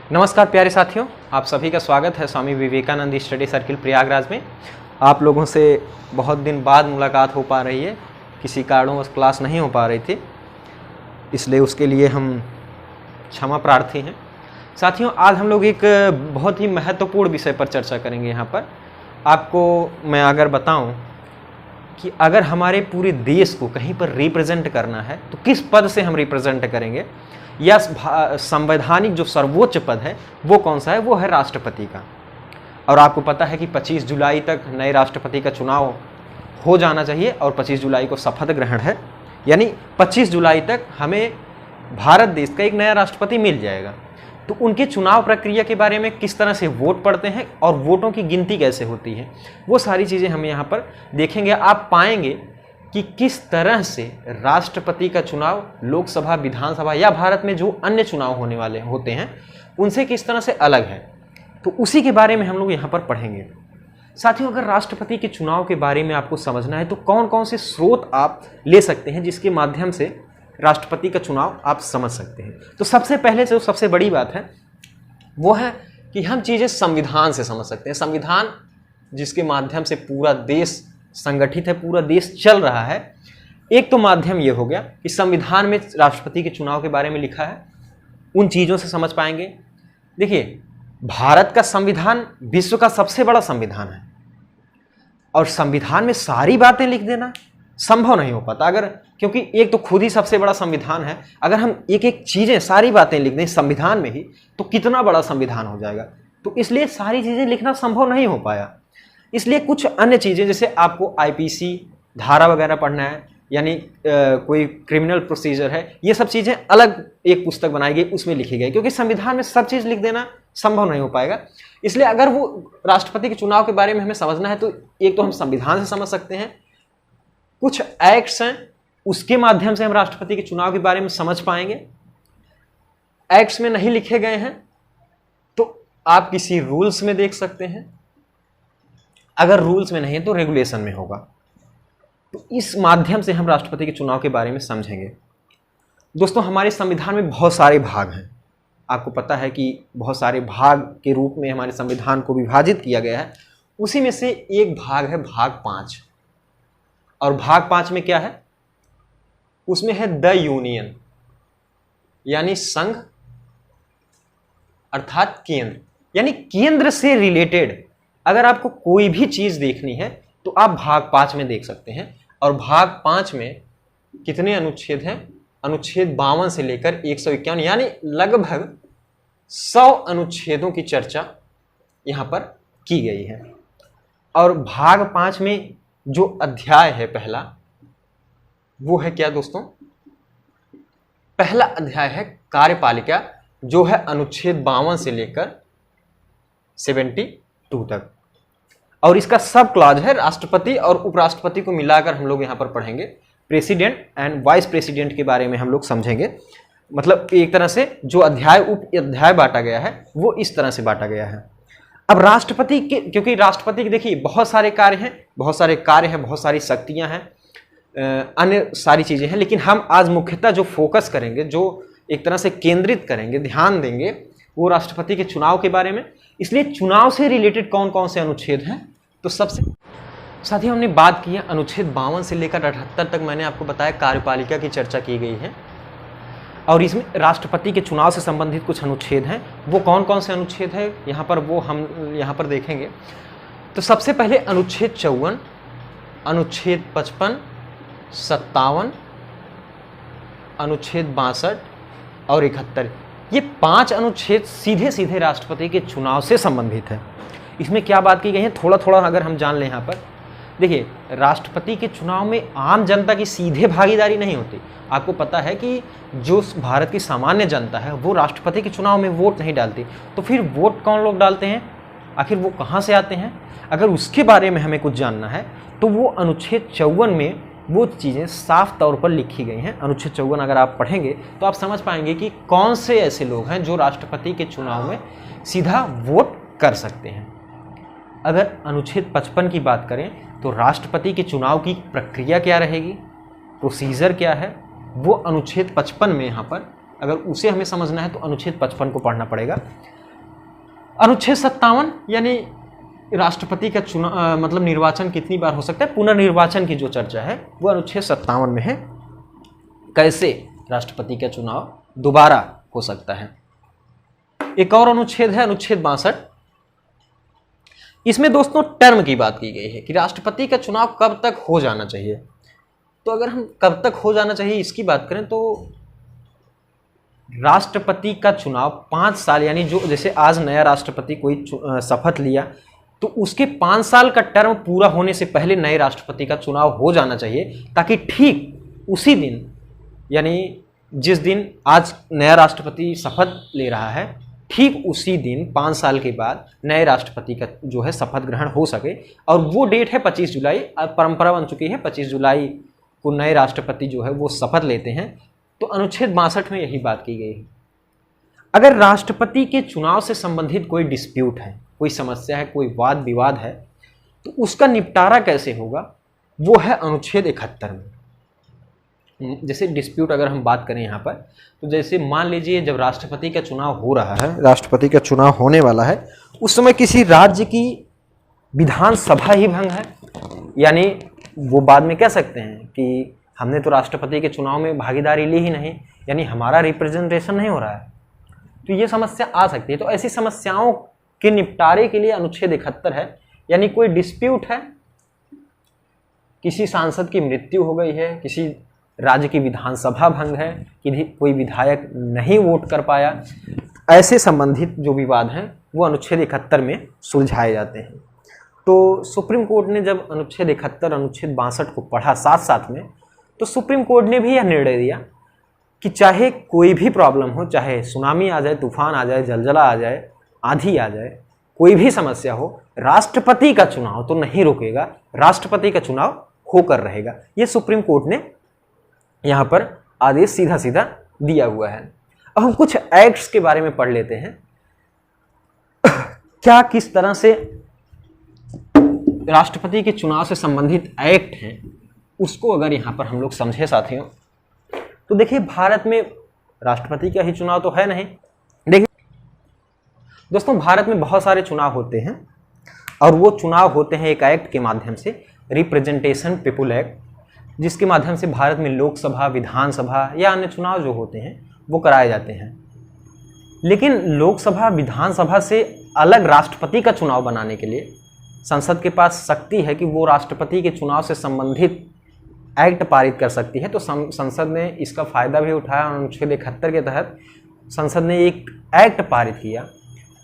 नमस्कार प्यारे साथियों, आप सभी का स्वागत है स्वामी विवेकानंद स्टडी सर्किल प्रयागराज में। आप लोगों से बहुत दिन बाद मुलाकात हो पा रही है, किसी कारणवश क्लास नहीं हो पा रही थी, इसलिए उसके लिए हम क्षमा प्रार्थी हैं। साथियों, आज हम लोग एक बहुत ही महत्वपूर्ण विषय पर चर्चा करेंगे। यहाँ पर आपको मैं अगर बताऊं कि अगर हमारे पूरे देश को कहीं पर रिप्रेजेंट करना है तो किस पद से हम रिप्रेजेंट करेंगे, या संवैधानिक जो सर्वोच्च पद है वो कौन सा है, वो है राष्ट्रपति का। और आपको पता है कि 25 जुलाई तक नए राष्ट्रपति का चुनाव हो जाना चाहिए और 25 जुलाई को शपथ ग्रहण है, यानी 25 जुलाई तक हमें भारत देश का एक नया राष्ट्रपति मिल जाएगा। तो उनके चुनाव प्रक्रिया के बारे में, किस तरह से वोट पड़ते हैं और वोटों की गिनती कैसे होती है, वो सारी चीज़ें हम यहाँ पर देखेंगे। आप पाएंगे कि किस तरह से राष्ट्रपति का चुनाव लोकसभा, विधानसभा या भारत में जो अन्य चुनाव होने वाले होते हैं उनसे किस तरह से अलग है, तो उसी के बारे में हम लोग यहाँ पर पढ़ेंगे। साथियों, अगर राष्ट्रपति के चुनाव के बारे में आपको समझना है तो कौन कौन से स्रोत आप ले सकते हैं जिसके माध्यम से राष्ट्रपति का चुनाव आप समझ सकते हैं। तो सबसे पहले से सबसे बड़ी बात है वो है कि हम चीज़ें संविधान से समझ सकते हैं। संविधान जिसके माध्यम से पूरा देश संगठित है, पूरा देश चल रहा है। एक तो माध्यम ये हो गया कि संविधान में राष्ट्रपति के चुनाव के बारे में लिखा है, उन चीज़ों से समझ पाएंगे। देखिए, भारत का संविधान विश्व का सबसे बड़ा संविधान है और संविधान में सारी बातें लिख देना संभव नहीं हो पाता, अगर क्योंकि एक तो खुद ही सबसे बड़ा संविधान है। अगर हम एक एक चीज़ें, सारी बातें लिख दें संविधान में ही तो कितना बड़ा संविधान हो जाएगा। तो इसलिए सारी चीज़ें लिखना संभव नहीं हो पाया। इसलिए कुछ अन्य चीज़ें, जैसे आपको आईपीसी धारा वगैरह पढ़ना है, यानी कोई क्रिमिनल प्रोसीजर है, ये सब चीज़ें अलग एक पुस्तक बनाई गई, उसमें लिखी गई, क्योंकि संविधान में सब चीज़ लिख देना संभव नहीं हो पाएगा। इसलिए अगर वो राष्ट्रपति के चुनाव के बारे में हमें समझना है तो एक तो हम संविधान से समझ सकते हैं, कुछ एक्ट्स हैं उसके माध्यम से हम राष्ट्रपति के चुनाव के बारे में समझ पाएंगे। एक्ट्स में नहीं लिखे गए हैं तो आप किसी रूल्स में देख सकते हैं, अगर रूल्स में नहीं है तो रेगुलेशन में होगा। तो इस माध्यम से हम राष्ट्रपति के चुनाव के बारे में समझेंगे। दोस्तों, हमारे संविधान में बहुत सारे भाग हैं। आपको पता है कि बहुत सारे भाग के रूप में हमारे संविधान को विभाजित किया गया है। उसी में से एक भाग है भाग 5, और भाग 5 में क्या है, उसमें है द यूनियन, यानी संघ अर्थात केंद्र, यानी केंद्र से रिलेटेड अगर आपको कोई भी चीज देखनी है तो आप भाग 5 में देख सकते हैं। और भाग 5 में कितने अनुच्छेद हैं? अनुच्छेद 52 से लेकर 151, यानी लगभग 100 अनुच्छेदों की चर्चा यहां पर की गई है। और भाग 5 में जो अध्याय है पहला, वो है क्या दोस्तों? पहला अध्याय है कार्यपालिका, जो है अनुच्छेद 52 से लेकर 72 तक। और इसका सब क्लॉज है राष्ट्रपति और उपराष्ट्रपति को मिलाकर हम लोग यहां पर पढ़ेंगे। प्रेसिडेंट एंड वाइस प्रेसिडेंट के बारे में हम लोग समझेंगे। मतलब एक तरह से जो अध्याय उप अध्याय बांटा गया है वो इस तरह से बांटा गया है। अब राष्ट्रपति के, क्योंकि राष्ट्रपति के देखिए बहुत सारे कार्य हैं, बहुत सारी शक्तियां हैं, अन्य सारी चीजें हैं, लेकिन हम आज मुख्यतः जो फोकस करेंगे, जो एक तरह से केंद्रित करेंगे, ध्यान देंगे, वो राष्ट्रपति के चुनाव के बारे में। इसलिए चुनाव से रिलेटेड कौन कौन से अनुच्छेद हैं, तो सबसे साथ ही हमने बात की है अनुच्छेद 52 से लेकर 78 तक। मैंने आपको बताया कार्यपालिका की चर्चा की गई है, और इसमें राष्ट्रपति के चुनाव से संबंधित कुछ अनुच्छेद हैं। वो कौन कौन से अनुच्छेद हैं यहाँ पर, वो हम यहाँ पर देखेंगे। तो सबसे पहले अनुच्छेद 54, अनुच्छेद 55, 57, अनुच्छेद 62 और 71, ये 5 अनुच्छेद सीधे सीधे राष्ट्रपति के चुनाव से संबंधित है। इसमें क्या बात की गई है, थोड़ा थोड़ा अगर हम जान लें यहाँ पर। देखिए, राष्ट्रपति के चुनाव में आम जनता की सीधे भागीदारी नहीं होती। आपको पता है कि जो भारत की सामान्य जनता है वो राष्ट्रपति के चुनाव में वोट नहीं डालती। तो फिर वोट कौन लोग डालते हैं, आखिर वो कहाँ से आते हैं? अगर उसके बारे में हमें कुछ जानना है तो वो अनुच्छेद 54 में वो चीज़ें साफ तौर पर लिखी गई हैं। अनुच्छेद 54 अगर आप पढ़ेंगे तो आप समझ पाएंगे कि कौन से ऐसे लोग हैं जो राष्ट्रपति के चुनाव में सीधा वोट कर सकते हैं। अगर अनुच्छेद 55 की बात करें तो राष्ट्रपति के चुनाव की प्रक्रिया क्या रहेगी, प्रोसीजर क्या है, वो अनुच्छेद 55 में यहाँ पर अगर उसे हमें समझना है तो अनुच्छेद 55 को पढ़ना पड़ेगा। अनुच्छेद 57 यानी राष्ट्रपति का चुनाव मतलब निर्वाचन कितनी बार हो सकता है, पुनर्निर्वाचन की जो चर्चा है वो अनुच्छेद 57 में है, कैसे राष्ट्रपति का चुनाव दोबारा हो सकता है। एक और अनुच्छेद है अनुच्छेद 62। इसमें दोस्तों टर्म की बात की गई है कि राष्ट्रपति का चुनाव कब तक हो जाना चाहिए। तो अगर हम कब तक हो जाना चाहिए इसकी बात करें तो राष्ट्रपति का चुनाव 5 साल, यानी जो जैसे आज नया राष्ट्रपति कोई शपथ लिया तो उसके 5 साल का टर्म पूरा होने से पहले नए राष्ट्रपति का चुनाव हो जाना चाहिए, ताकि ठीक उसी दिन, यानी जिस दिन आज नया राष्ट्रपति शपथ ले रहा है ठीक उसी दिन 5 साल के बाद नए राष्ट्रपति का जो है शपथ ग्रहण हो सके। और वो डेट है 25 जुलाई, अब परंपरा बन चुकी है 25 जुलाई को नए राष्ट्रपति जो है वो शपथ लेते हैं। तो अनुच्छेद 62 में यही बात की गई है। अगर राष्ट्रपति के चुनाव से संबंधित कोई डिस्प्यूट है, कोई समस्या है, कोई वाद विवाद है, तो उसका निपटारा कैसे होगा, वो है अनुच्छेद 71 में। जैसे डिस्प्यूट अगर हम बात करें यहाँ पर, तो जैसे मान लीजिए जब राष्ट्रपति का चुनाव हो रहा है, राष्ट्रपति का चुनाव होने वाला है, उस समय किसी राज्य की विधानसभा ही भंग है, यानी वो बाद में कह सकते हैं कि हमने तो राष्ट्रपति के चुनाव में भागीदारी ली ही नहीं, यानी हमारा रिप्रेजेंटेशन नहीं हो रहा है, तो ये समस्या आ सकती है। तो ऐसी समस्याओं के निपटारे के लिए अनुच्छेद 71 है। यानी कोई डिस्प्यूट है, किसी सांसद की मृत्यु हो गई है, किसी राज्य की विधानसभा भंग है, कि कोई विधायक नहीं वोट कर पाया, ऐसे संबंधित जो विवाद हैं वो अनुच्छेद 71 में सुलझाए जाते हैं। तो सुप्रीम कोर्ट ने जब अनुच्छेद 71 अनुच्छेद 62 को पढ़ा साथ साथ में, तो सुप्रीम कोर्ट ने भी यह निर्णय दिया कि चाहे कोई भी प्रॉब्लम हो, चाहे सुनामी आ जाए, तूफान आ जाए, जलजला आ जाए, आंधी आ जाए, कोई भी समस्या हो, राष्ट्रपति का चुनाव तो नहीं रुकेगा, राष्ट्रपति का चुनाव होकर रहेगा। ये सुप्रीम कोर्ट ने यहाँ पर आदेश सीधा सीधा दिया हुआ है। अब हम कुछ एक्ट्स के बारे में पढ़ लेते हैं, क्या किस तरह से राष्ट्रपति के चुनाव से संबंधित एक्ट हैं, उसको अगर यहाँ पर हम लोग समझे साथियों, तो देखिए भारत में राष्ट्रपति का ही चुनाव तो है नहीं। देखिए दोस्तों, भारत में बहुत सारे चुनाव होते हैं और वो चुनाव होते हैं एक एक्ट के माध्यम से, रिप्रेजेंटेशन पीपुल एक्ट, जिसके माध्यम से भारत में लोकसभा, विधानसभा या अन्य चुनाव जो होते हैं वो कराए जाते हैं। लेकिन लोकसभा, विधानसभा से अलग राष्ट्रपति का चुनाव बनाने के लिए संसद के पास शक्ति है कि वो राष्ट्रपति के चुनाव से संबंधित एक्ट पारित कर सकती है। तो संसद ने इसका फायदा भी उठाया और अनुच्छेद 71 के तहत संसद ने एक एक्ट पारित किया,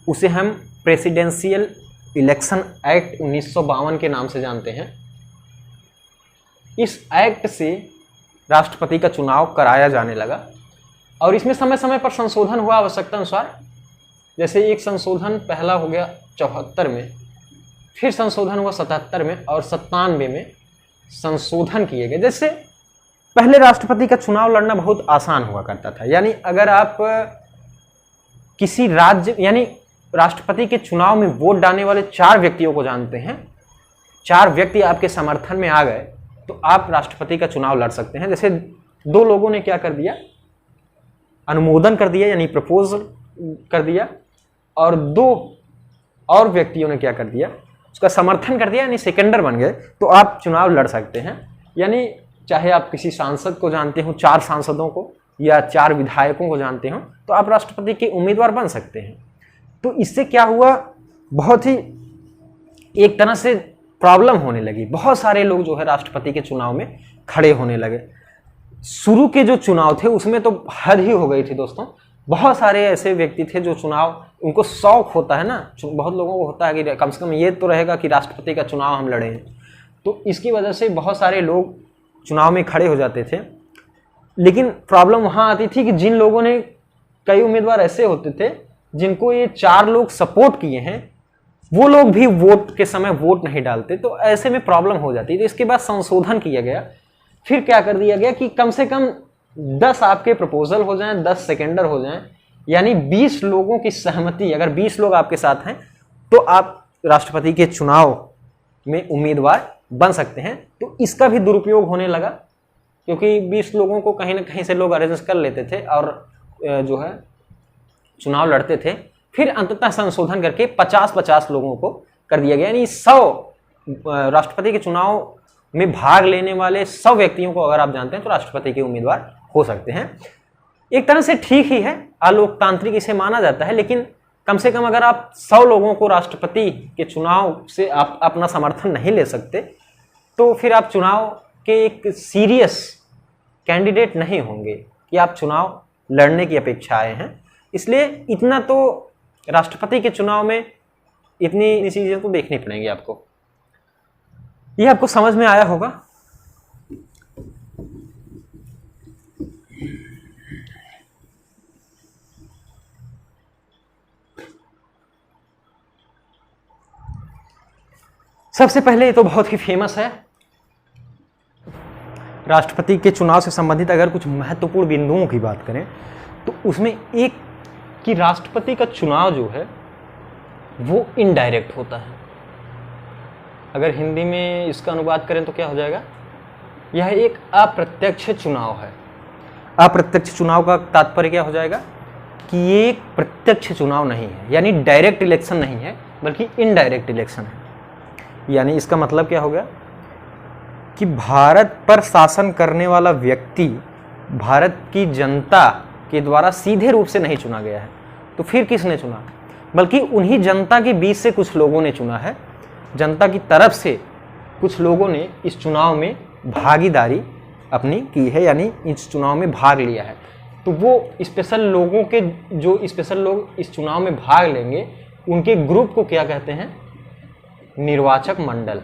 उसे हम प्रेसिडेंशियल इलेक्शन एक्ट 1952 के नाम से जानते हैं। इस एक्ट से राष्ट्रपति का चुनाव कराया जाने लगा और इसमें समय समय पर संशोधन हुआ आवश्यकता अनुसार। जैसे एक संशोधन पहला हो गया 74 में, फिर संशोधन हुआ 77 में और 97 में संशोधन किए गए। जैसे पहले राष्ट्रपति का चुनाव लड़ना बहुत आसान हुआ करता था, यानी अगर आप किसी राज्य, यानी राष्ट्रपति के चुनाव में वोट डालने वाले 4 व्यक्तियों को जानते हैं, 4 व्यक्ति आपके समर्थन में आ गए तो आप राष्ट्रपति का चुनाव लड़ सकते हैं। जैसे 2 लोगों ने क्या कर दिया, अनुमोदन कर दिया यानी प्रपोज कर दिया, और 2 और व्यक्तियों ने क्या कर दिया, उसका समर्थन कर दिया, यानी सेकेंडर बन गए, तो आप चुनाव लड़ सकते हैं। यानी चाहे आप किसी सांसद को जानते हो, 4 सांसदों को या 4 विधायकों को जानते हो, तो आप राष्ट्रपति के उम्मीदवार बन सकते हैं। तो इससे क्या हुआ, बहुत ही एक तरह से प्रॉब्लम होने लगी, बहुत सारे लोग जो है राष्ट्रपति के चुनाव में खड़े होने लगे। शुरू के जो चुनाव थे उसमें तो हद ही हो गई थी दोस्तों, बहुत सारे ऐसे व्यक्ति थे जो चुनाव, उनको शौक होता है ना, बहुत लोगों को होता है कि कम से कम ये तो रहेगा कि राष्ट्रपति का चुनाव हम लड़ें, तो इसकी वजह से बहुत सारे लोग चुनाव में खड़े हो जाते थे। लेकिन प्रॉब्लम वहाँ आती थी कि जिन लोगों ने, कई उम्मीदवार ऐसे होते थे जिनको ये 4 लोग सपोर्ट किए हैं, वो लोग भी वोट के समय वोट नहीं डालते, तो ऐसे में प्रॉब्लम हो जाती है। तो इसके बाद संशोधन किया गया, फिर क्या कर दिया गया कि कम से कम 10 आपके प्रपोजल हो जाएं, 10 सेकेंडर हो जाएं, यानी 20 लोगों की सहमति, अगर 20 लोग आपके साथ हैं तो आप राष्ट्रपति के चुनाव में उम्मीदवार बन सकते हैं। तो इसका भी दुरुपयोग होने लगा, क्योंकि 20 लोगों को कहीं ना कहीं से लोग अरेंज कर लेते थे और जो है चुनाव लड़ते थे, फिर अंततः संशोधन करके 50-50 लोगों को कर दिया गया। यानी 100 राष्ट्रपति के चुनाव में भाग लेने वाले 100 व्यक्तियों को अगर आप जानते हैं तो राष्ट्रपति के उम्मीदवार हो सकते हैं। एक तरह से ठीक ही है, अलोकतांत्रिक इसे माना जाता है, लेकिन कम से कम अगर आप 100 लोगों को राष्ट्रपति के चुनाव से आप अपना समर्थन नहीं ले सकते तो फिर आप चुनाव के एक सीरियस कैंडिडेट नहीं होंगे कि आप चुनाव लड़ने की अपेक्षा आए हैं। इसलिए इतना तो राष्ट्रपति के चुनाव में इतनी चीजें तो देखनी पड़ेंगी आपको। ये आपको समझ में आया होगा। सबसे पहले ये तो बहुत ही फेमस है, राष्ट्रपति के चुनाव से संबंधित अगर कुछ महत्वपूर्ण बिंदुओं की बात करें तो उसमें एक कि राष्ट्रपति का चुनाव जो है वो इनडायरेक्ट होता है। अगर हिंदी में इसका अनुवाद करें तो क्या हो जाएगा, यह एक अप्रत्यक्ष चुनाव है। अप्रत्यक्ष चुनाव का तात्पर्य क्या हो जाएगा कि ये एक प्रत्यक्ष चुनाव नहीं है, यानी डायरेक्ट इलेक्शन नहीं है बल्कि इनडायरेक्ट इलेक्शन है। यानी इसका मतलब क्या हो गया कि भारत पर शासन करने वाला व्यक्ति भारत की जनता के द्वारा सीधे रूप से नहीं चुना गया है, तो फिर किसने चुना, बल्कि उन्हीं जनता के बीच से कुछ लोगों ने चुना है। जनता की तरफ से कुछ लोगों ने इस चुनाव में भागीदारी अपनी की है, यानी इस चुनाव में भाग लिया है। तो वो स्पेशल लोगों के जो स्पेशल लोग इस चुनाव में भाग लेंगे उनके ग्रुप को क्या कहते हैं, निर्वाचक मंडल,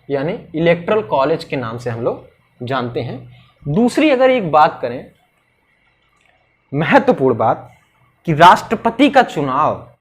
यानी इलेक्टोरल कॉलेज के नाम से हम लोग जानते हैं। दूसरी अगर एक बात करें महत्वपूर्ण बात कि राष्ट्रपति का चुनाव